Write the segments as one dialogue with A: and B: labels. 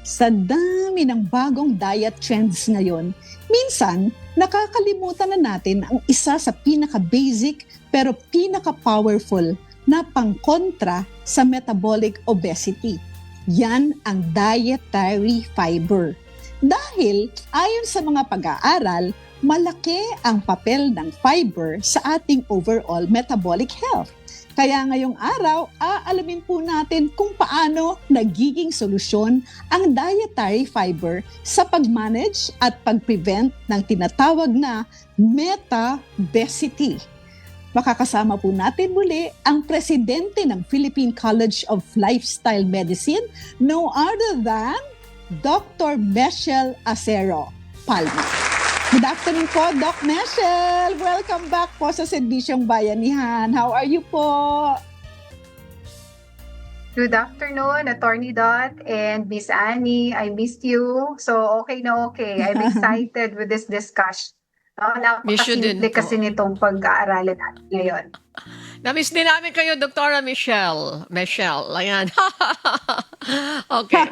A: Sa dami ng bagong diet trends ngayon, minsan nakakalimutan na natin ang isa sa pinaka-basic pero pinaka-powerful na pangkontra sa metabolic obesity. Yan ang dietary fiber. Dahil ayon sa mga pag-aaral, malaki ang papel ng fiber sa ating overall metabolic health. Kaya ngayong araw, aalamin po natin kung paano nagiging solusyon ang dietary fiber sa pag-manage at pag-prevent ng tinatawag na meta-obesity. Makakasama po natin muli ang presidente ng Philippine College of Lifestyle Medicine, no other than Dr. Michelle Acero Palma. Good afternoon po, Doc Michelle. Welcome back po sa Serbisyong Bayanihan. How are you po?
B: Good afternoon, Attorney Dot and Miss Annie. I missed you. So, okay na okay. I'm excited with this discussion. Napakasimple kasi nitong pag-aaralan natin ngayon.
C: Namiss din namin kayo, Dr. Michelle. Ayan. Okay.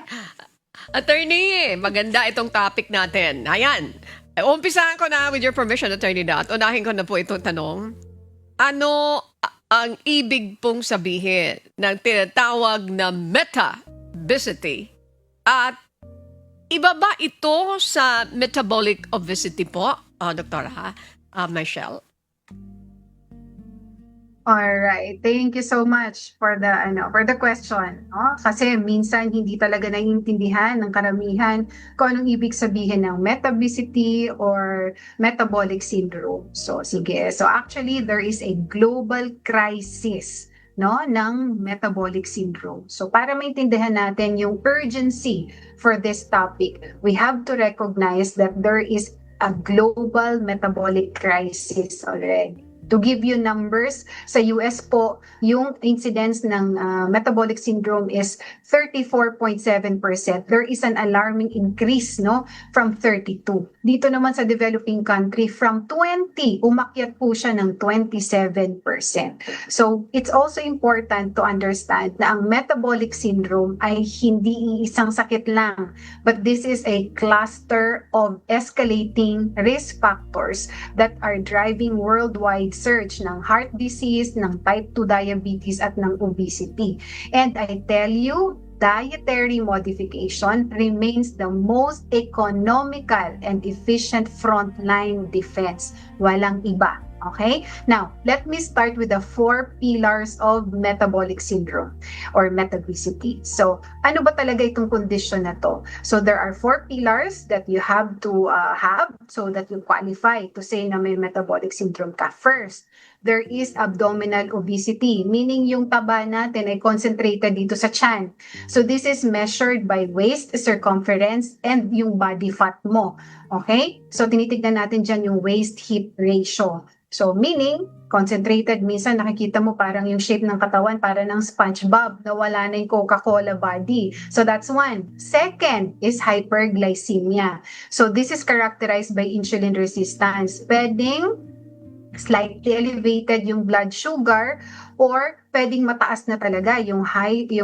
C: Attorney, maganda itong topic natin. Ayan. Umpisahan ko na with your permission, Attorney Dot. Unahin ko na po itong tanong. Ano ang ibig pong sabihin ng tinatawag na meta-obesity? At iba ba ito sa metabolic obesity po, Dr. Michelle?
B: All right. Thank you so much for the question. No? Kasi minsan hindi talaga naiintindihan ng karamihan kung anong ibig sabihin ng meta-obesity or metabolic syndrome. So sige. So actually there is a global crisis ng metabolic syndrome. So para maintindihan natin yung urgency for this topic, we have to recognize that there is a global metabolic crisis already. To give you numbers, sa US po, yung incidence ng metabolic syndrome is 34.7%. There is an alarming increase from 32. Dito naman sa developing country, from 20, umakyat po siya ng 27%. So, it's also important to understand na ang metabolic syndrome ay hindi isang sakit lang, but this is a cluster of escalating risk factors that are driving worldwide surge ng heart disease, ng type 2 diabetes at ng obesity. And I tell you, dietary modification remains the most economical and efficient frontline defense. Walang iba. Okay? Now, let me start with the 4 pillars of metabolic syndrome or meta-obesity. So, ano ba talaga itong condition na to? So, there are 4 pillars that you have to have so that you qualify to say na may metabolic syndrome ka. First, there is abdominal obesity, meaning yung taba natin ay concentrated dito sa tiyan. So, this is measured by waist circumference and yung body fat mo. Okay? So, tinitignan natin dyan yung waist-hip ratio. So, meaning, concentrated, minsan nakikita mo parang yung shape ng katawan para ng SpongeBob na wala na yung Coca-Cola body. So, that's one. Second is hyperglycemia. So, this is characterized by insulin resistance. Pwedeng slightly elevated yung blood sugar or pwedeng mataas na talaga yung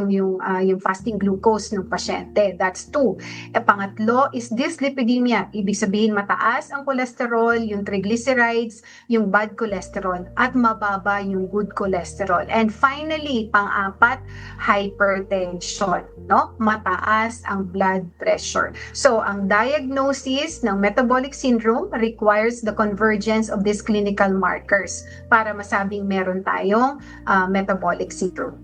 B: yung fasting glucose ng pasyente. That's 2. Pangatlo is dyslipidemia. Ibig sabihin mataas ang cholesterol, yung triglycerides, yung bad cholesterol at mababa yung good cholesterol. And finally, pang-apat, hypertension, mataas ang blood pressure. So, ang diagnosis ng metabolic syndrome requires the convergence of these clinical markers para masabing meron tayong metabolic syndrome.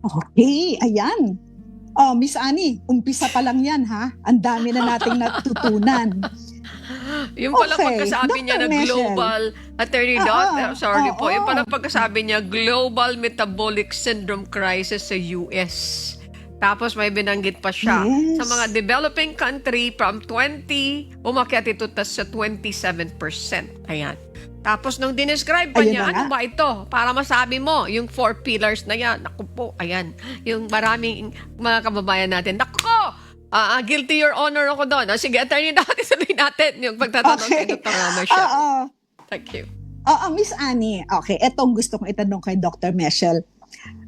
A: Okay, ayan. Miss Annie, umpisa pa lang yan ha. Ang dami na nating natutunan.
C: Yung pala
A: Okay,
C: pagkasabi niya
A: Dr.
C: na
A: Michelle.
C: global, Attorney Dot, sorry po, yung pala pagkasabi niya global metabolic syndrome crisis sa US. Tapos may binanggit pa siya.
A: Yes.
C: Sa mga developing country, from 20, umakyat ito sa 27%. Ayan. Tapos nung dinescribe pa
A: Ayun
C: niya,
A: na
C: ano
A: nga.
C: ba ito? Para masabi mo, yung 4 pillars na yan. Naku po, ayan. Yung maraming mga kababayan natin. Naku! Guilty your honor ako doon. Sige, Attorney Dot, sabihin natin yung pagtatanong kay Dr. Michelle. Thank you.
A: Miss Annie, okay, etong gusto kong itanong kay Dr. Michelle.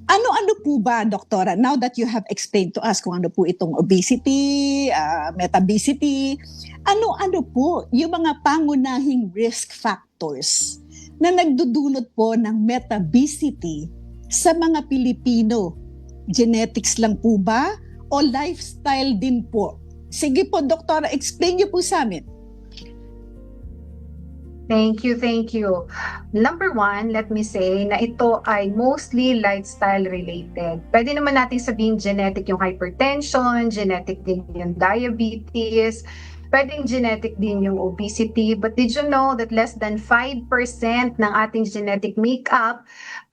A: Ano-ano po ba, Doktora, now that you have explained to us kung ano po itong obesity, metabesity, ano-ano po yung mga pangunahing risk factors na nagdudulot po ng metabesity sa mga Pilipino? Genetics lang po ba o lifestyle din po? Sige po, Doktora, explain niyo po sa amin.
B: Thank you, thank you. Number one, let me say na ito ay mostly lifestyle related. Pwede naman natin sabihin genetic yung hypertension, genetic din yung diabetes, pwedeng genetic din yung obesity. But did you know that less than 5% ng ating genetic makeup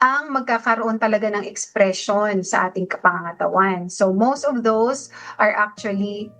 B: ang magkakaroon talaga ng expression sa ating kapangatawan? So most of those are actually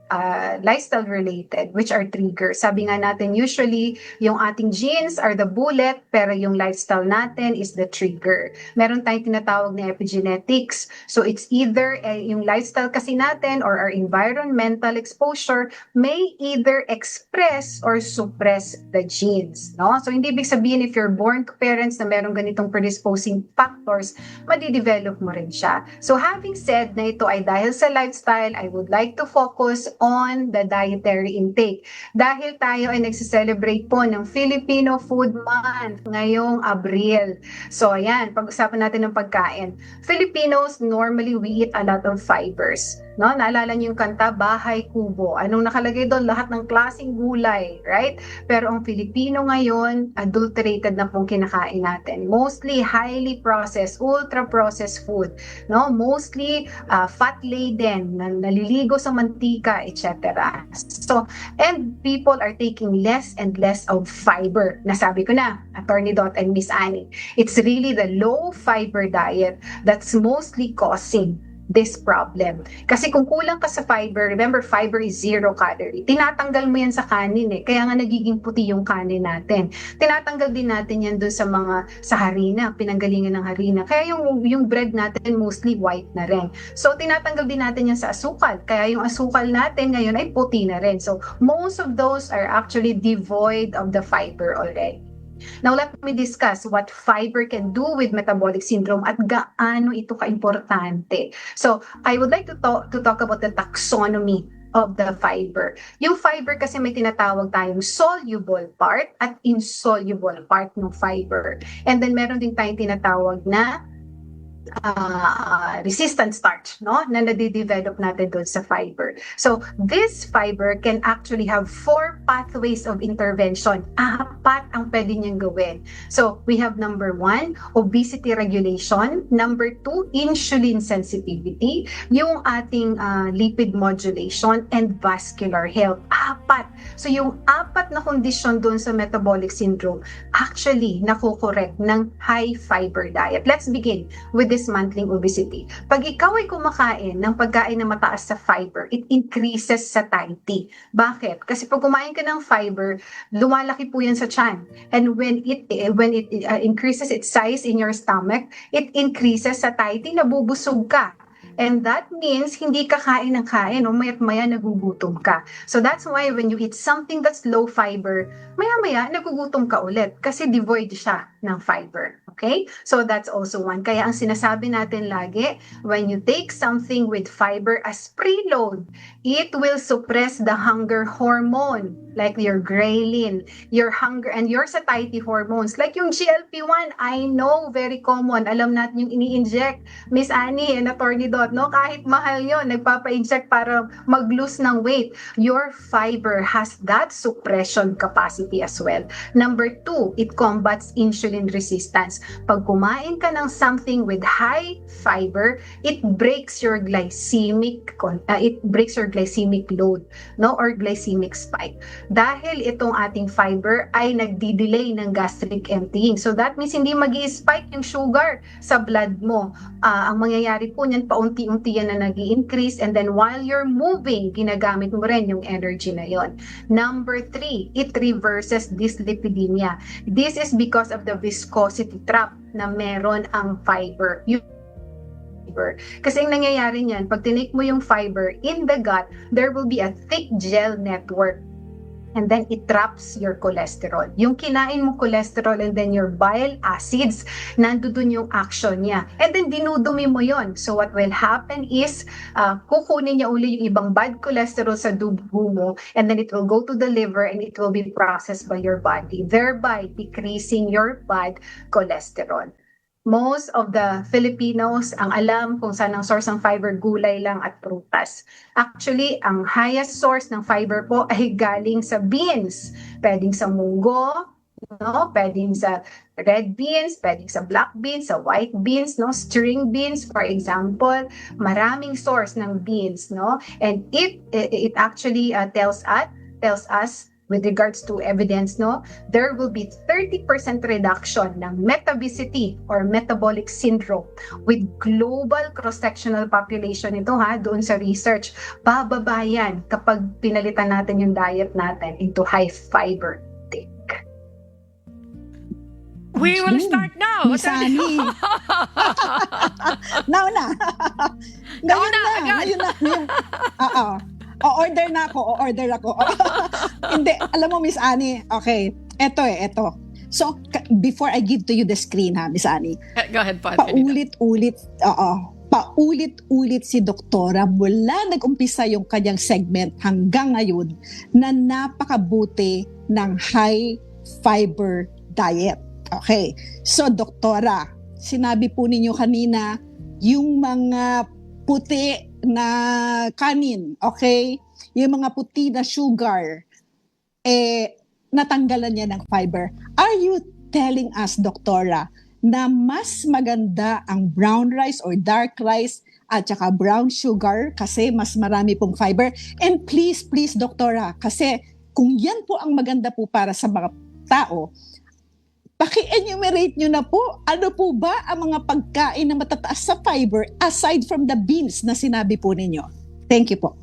B: lifestyle related, which are triggers. Sabi nga natin, usually yung ating genes are the bullet, pero yung lifestyle natin is the trigger. Meron tayong tinatawag na epigenetics. So it's either yung lifestyle kasi natin or our environmental exposure may either express or suppress the genes. No? So hindi ibig sabihin if you're born to parents na meron ganitong predisposing factors, madidevelop mo rin siya. So having said na ito ay dahil sa lifestyle, I would like to focus on the dietary intake. Dahil tayo ay nagsiselebrate po ng Filipino Food Month ngayong Abril. So ayan, pag-usapan natin ng pagkain. Filipinos, normally we eat a lot of fibers. No, naalala niyo yung kanta, Bahay Kubo. Anong nakalagay doon? Lahat ng klaseng gulay, right? Pero ang Filipino ngayon, adulterated na pong kinakain natin. Mostly highly processed, ultra-processed food. No, mostly fat-laden, naliligo sa mantika, etc. So, and people are taking less and less of fiber. Nasabi ko na, Attorney Dot and Miss Annie. It's really the low fiber diet that's mostly causing this problem. Kasi kung kulang ka sa fiber, remember, fiber is 0 calorie. Tinatanggal mo yan sa kanin Kaya nga nagiging puti yung kanin natin. Tinatanggal din natin yan doon sa harina, pinanggalingan ng harina. Kaya yung bread natin mostly white na rin. So tinatanggal din natin yan sa asukal. Kaya yung asukal natin ngayon ay puti na rin. So most of those are actually devoid of the fiber already. Now, let me discuss what fiber can do with metabolic syndrome at gaano ito ka-importante. So, I would like to talk about the taxonomy of the fiber. Yung fiber kasi may tinatawag tayong soluble part at insoluble part ng fiber. And then, meron din tayong tinatawag na resistant starch, no, na nade-develop natin doon sa fiber. So, this fiber can actually have 4 pathways of intervention. 4 ang pwede niyang gawin. So, we have number 1, obesity regulation. Number 2, insulin sensitivity. Yung ating lipid modulation and vascular health. 4. So, yung 4 na kondisyon doon sa metabolic syndrome, actually, nakokorek ng high fiber diet. Let's begin with dismantling obesity. Pag ikaw ay kumakain ng pagkain na mataas sa fiber, it increases satiety. Bakit? Kasi pag kumain ka ng fiber, lumalaki po yan sa tiyan. And when it increases its size in your stomach, it increases satiety, nabubusog ka. And that means hindi ka kain ng kain o maya't maya nagugutom ka. So that's why when you eat something that's low fiber, maya-maya nagugutom ka ulit kasi devoid siya ng fiber. Okay? So that's also one. Kaya ang sinasabi natin lagi, when you take something with fiber as preload, it will suppress the hunger hormone like your ghrelin, your hunger and your satiety hormones like yung GLP-1. I know, very common. Alam natin yung ini-inject, Miss Annie and Attorney Dot, no? Kahit mahal yon, nagpapa-inject para mag-lose ng weight. Your fiber has that suppression capacity as well. Number 2, it combats insulin resistance. Pag kumain ka ng something with high fiber, it breaks your glycemic load, no, or glycemic spike. Dahil itong ating fiber ay nagdi-delay ng gastric emptying. So that means hindi magi-spike yung sugar sa blood mo. Ang mangyayari po niyan, paunti-unti yan na nag-i-increase, and then while you're moving, ginagamit mo rin yung energy na yon. Number 3, it reverses dyslipidemia. This is because of the viscosity trap na meron ang fiber. Kasi ang nangyayari niyan, pag tinake mo yung fiber in the gut, there will be a thick gel network. and then it traps your cholesterol. Yung kinain mo cholesterol and then your bile acids, nandun yung action niya. And then dinudumi mo yon. So what will happen is, kukunin niya uli yung ibang bad cholesterol sa dugo mo, and then it will go to the liver and it will be processed by your body, thereby decreasing your bad cholesterol. Most of the Filipinos ang alam kung saan ang source ng fiber, gulay lang at prutas. Actually, ang highest source ng fiber po ay galing sa beans. Pwedeng sa munggo, no? Pwedeng sa red beans, pwedeng sa black beans, sa white beans, no? String beans, for example. Maraming source ng beans, no? And it actually tells us with regards to evidence, no, there will be 30% reduction ng metabesity or metabolic syndrome with global cross-sectional population ito doon sa research. Bababa yan kapag pinalitan natin yung diet natin into high fiber intake.
C: We will start now.
A: Miss Annie. Now na.
C: Now na, agad.
A: Ngayon na. Oo. O-order na ako. Hindi, alam mo, Miss Annie, okay, eto. So, before I give to you the screen, Miss Annie,
C: Go ahead po.
A: paulit-ulit si Doktora mula nag-umpisa yung kanyang segment hanggang ngayon na napakabuti ng high fiber diet. Okay, so Doktora, sinabi po ninyo kanina, yung mga puti na kanin, okay? Yung mga puti na sugar, natanggalan niya ng fiber. Are you telling us, Doktora, na mas maganda ang brown rice or dark rice at saka brown sugar kasi mas marami pong fiber? And please, Doktora, kasi kung yan po ang maganda po para sa mga tao, paki-enumerate nyo na po, ano po ba ang mga pagkain na matataas sa fiber aside from the beans na sinabi po ninyo? Thank you po.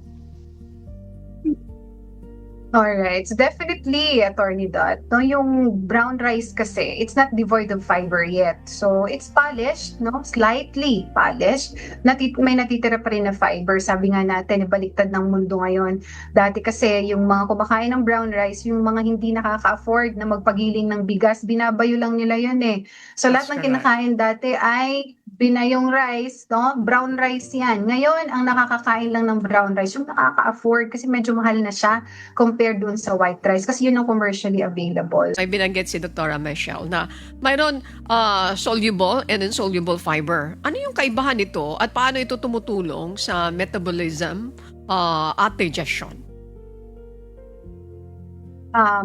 B: Alright, so definitely, Attorney Dot, no, yung brown rice kasi, it's not devoid of fiber yet. So, it's polished, no, slightly polished. May natitira pa rin na fiber. Sabi nga natin, baliktad ng mundo ngayon. Dati kasi, yung mga kumakain ng brown rice, yung mga hindi nakaka-afford na magpagiling ng bigas, binabayo lang nila yun eh. So, lahat ng kinakain dati ay binayong rice, no? Brown rice yan. Ngayon, ang nakakakain lang ng brown rice, yung nakaka-afford kasi medyo mahal na siya compared doon sa white rice kasi yun ang commercially available.
C: May binanggit si Dr. Michelle na mayroon soluble and insoluble fiber. Ano yung kaibahan nito at paano ito tumutulong sa metabolism at digestion?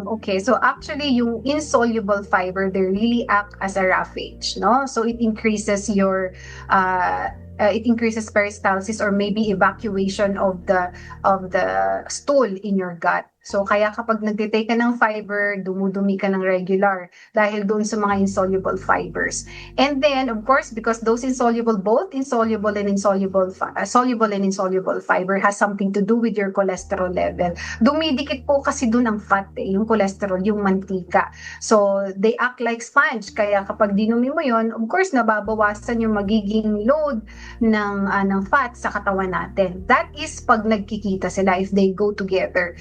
B: Okay, so actually yung insoluble fiber, they really act as a roughage, no? So it increases your peristalsis or maybe evacuation of the stool in your gut. So kaya kapag nagtitake ka ng fiber, dumudumi ka ng regular dahil doon sa mga insoluble fibers. And then of course, because those both insoluble and insoluble fiber has something to do with your cholesterol level. Dumidikit po kasi doon ang fat, yung cholesterol, yung mantika. So they act like sponge. Kaya kapag dinumi mo yon, of course nababawasan yung magiging load ng fat sa katawan natin. That is pag nagkikita sila, if they go together,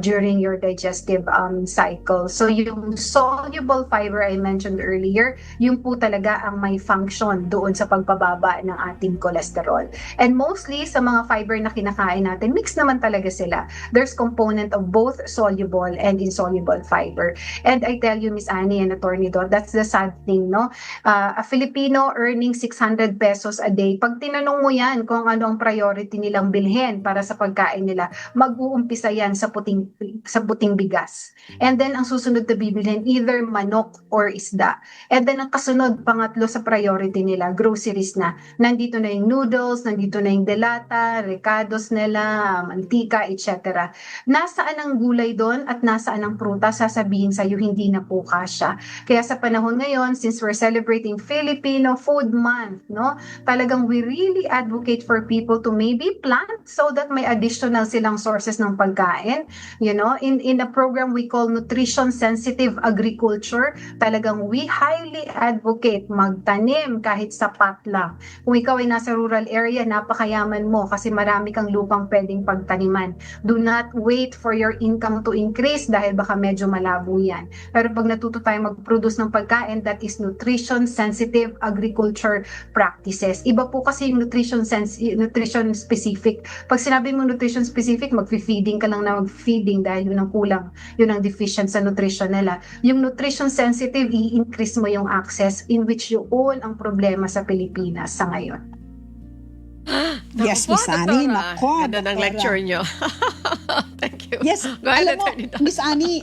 B: during your digestive cycle. So yung soluble fiber I mentioned earlier, yung po talaga ang may function doon sa pagpababa ng ating cholesterol. And mostly sa mga fiber na kinakain natin, mix naman talaga sila. There's component of both soluble and insoluble fiber. And I tell you, Miss Annie and Attorney Dot, that's the sad thing, no? A Filipino earning 600 pesos a day, pag tinanong mo yan kung ano ang priority nilang bilhin para sa pagkain nila, mag-uumpisa yan sa puting bigas. And then ang susunod na bibilhin either manok or isda. And then ang kasunod, pangatlo sa priority nila, groceries na. Nandito na yung noodles, nandito na yung delata, recados nila, mantika, etc. Nasaan ang gulay doon at nasaan ang prutas? Sasabihin sa'yo, hindi na po kasya. Kaya sa panahon ngayon, since we're celebrating Filipino Food Month, no, talagang we really advocate for people to maybe plant so that may additional silang sources ng pagkain natin. In a program we call Nutrition Sensitive Agriculture, talagang we highly advocate magtanim kahit sapat lang. Kung ikaw ay nasa rural area, napakayaman mo kasi marami kang lupang pwedeng pagtaniman. Do not wait for your income to increase dahil baka medyo malabo yan. Pero pag natuto tayo mag-produce ng pagkain, that is nutrition sensitive agriculture practices. Iba po kasi yung nutrition specific. Pag sinabi mo nutrition specific, mag-feeding ka lang na mag-feeding dahil yun ang kulang, yun ang deficient sa nutrition nila. Yung nutrition sensitive, i-increase mo yung access, in which yun ang problema sa Pilipinas sa ngayon.
A: Yes,
C: Naku po,
A: Miss Annie.
C: Doktora.
A: Nako,
C: Ganda ng
A: Doktora.
C: lecture nyo. Thank you.
A: Yes,
C: Go ahead,
A: alam mo,
C: Attorney Dan.
A: Miss Annie,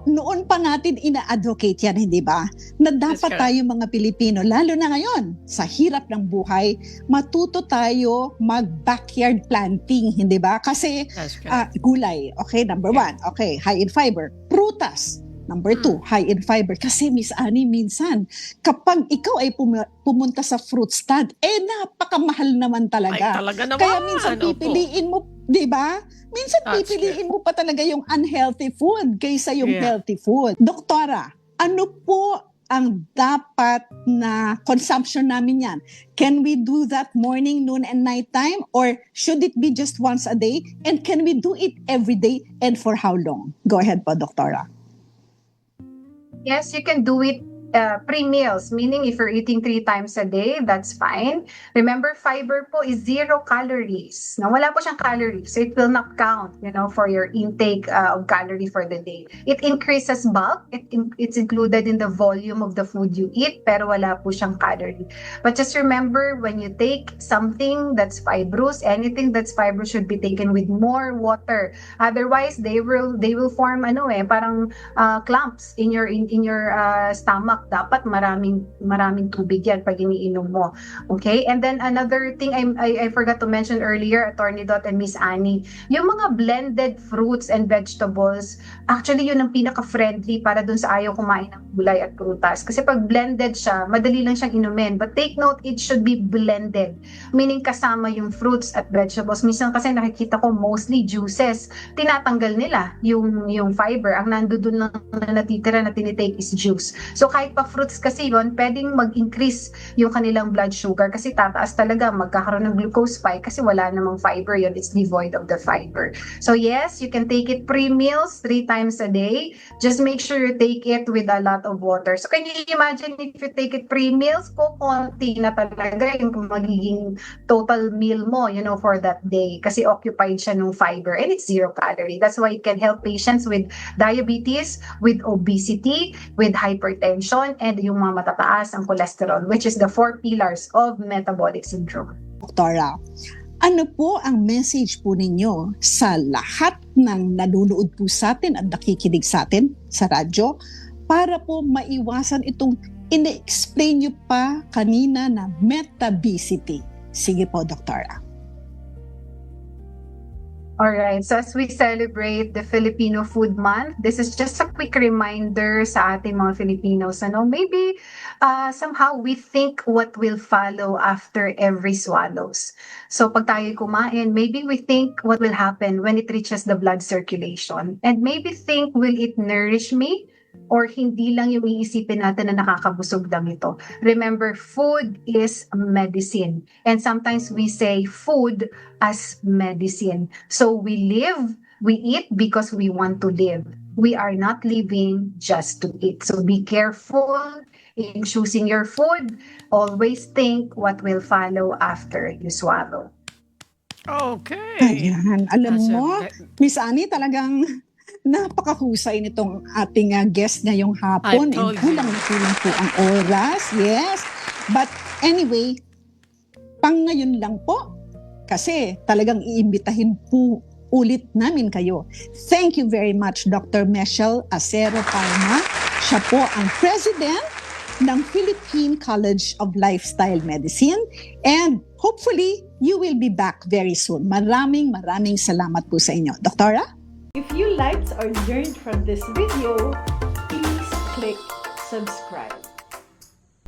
A: noon pa natin ina-advocate yan, hindi ba? Na dapat
C: correct.
A: tayo mga Pilipino, lalo na ngayon, sa hirap ng buhay, matuto tayo mag-backyard planting, hindi ba? Kasi
C: That's correct.
A: gulay, okay, number one, okay, high in fiber. Prutas, number two, high in fiber. Kasi Miss Annie, minsan, kapag ikaw ay pumunta sa fruit stand, napakamahal naman
C: Ay,
A: talaga.
C: talaga naman.
A: Kaya minsan
C: Opo.
A: pipiliin mo, di ba? Minsan
C: That's
A: pipiliin mo pa talaga yung unhealthy food kaysa yung
C: Yeah.
A: healthy food. Doktora, ano po ang dapat na consumption namin yan? Can we do that morning, noon, and night time? Or should it be just once a day? And can we do it every day? And for how long? Go ahead po, Doktora.
B: Yes, you can do it pre-meals, meaning if you're eating 3 times a day, that's fine. Remember, fiber po is 0 calories. Now, wala po siyang calories, so it will not count, for your intake of calorie for the day. It increases bulk. It's included in the volume of the food you eat, pero wala po siyang calorie. But just remember, when you take something that's fibrous, anything that's fibrous should be taken with more water. Otherwise, they will form parang clumps in your stomach. Dapat maraming tubig yan pag iniinom mo. Okay? And then another thing I forgot to mention earlier, Attorney Dot and Miss Annie, yung mga blended fruits and vegetables, actually yun ang pinaka-friendly para dun sa ayaw kumain ng gulay at prutas. Kasi pag blended siya, madali lang siyang inumin. But take note, it should be blended. Meaning kasama yung fruits at vegetables. Minsan kasi nakikita ko mostly juices. Tinatanggal nila yung fiber. Ang nandoon lang na natitira na tinitake is juice. So kahit pa fruits kasi yun, pwedeng mag-increase yung kanilang blood sugar kasi tataas talaga, magkakaroon ng glucose spike kasi wala namang fiber yun, it's devoid of the fiber. So yes, you can take it pre-meals 3 times a day. Just make sure you take it with a lot of water. So can you imagine if you take it pre-meals, konti na talaga yung magiging total meal mo, for that day kasi occupied siya ng fiber and it's 0 calorie. That's why it can help patients with diabetes, with obesity, with hypertension, and yung mga matataas ang cholesterol, which is the 4 pillars of metabolic syndrome.
A: Doktora, ano po ang message po ninyo sa lahat ng nanonood po sa atin at nakikinig sa atin sa radyo para po maiwasan itong ina-explain nyo pa kanina na metabesity? Sige po, Doktora.
B: Alright, so as we celebrate the Filipino Food Month, this is just a quick reminder sa ating mga Filipinos. Maybe somehow we think what will follow after every swallows. So pag tayo kumain, maybe we think what will happen when it reaches the blood circulation. And maybe think, will it nourish me? Or hindi lang yung iisipin natin na nakakabusog lang ito. Remember, food is medicine. And sometimes we say food as medicine. So we eat because we want to live. We are not living just to eat. So be careful in choosing your food. Always think what will follow after you swallow.
C: Okay.
A: Ayan, alam
C: That's
A: mo, Miss Annie, talagang napakahusay nitong ating guest ngayong hapon.
C: I told
A: And
C: you.
A: kulang na kulang po ang oras. Yes. But anyway, pang ngayon lang po. Kasi talagang iimbitahin po ulit namin kayo. Thank you very much, Dr. Michelle Acero Palma. Siya po ang President ng Philippine College of Lifestyle Medicine. And hopefully, you will be back very soon. Maraming salamat po sa inyo. Doktora?
D: If you liked or learned from this video, please click subscribe.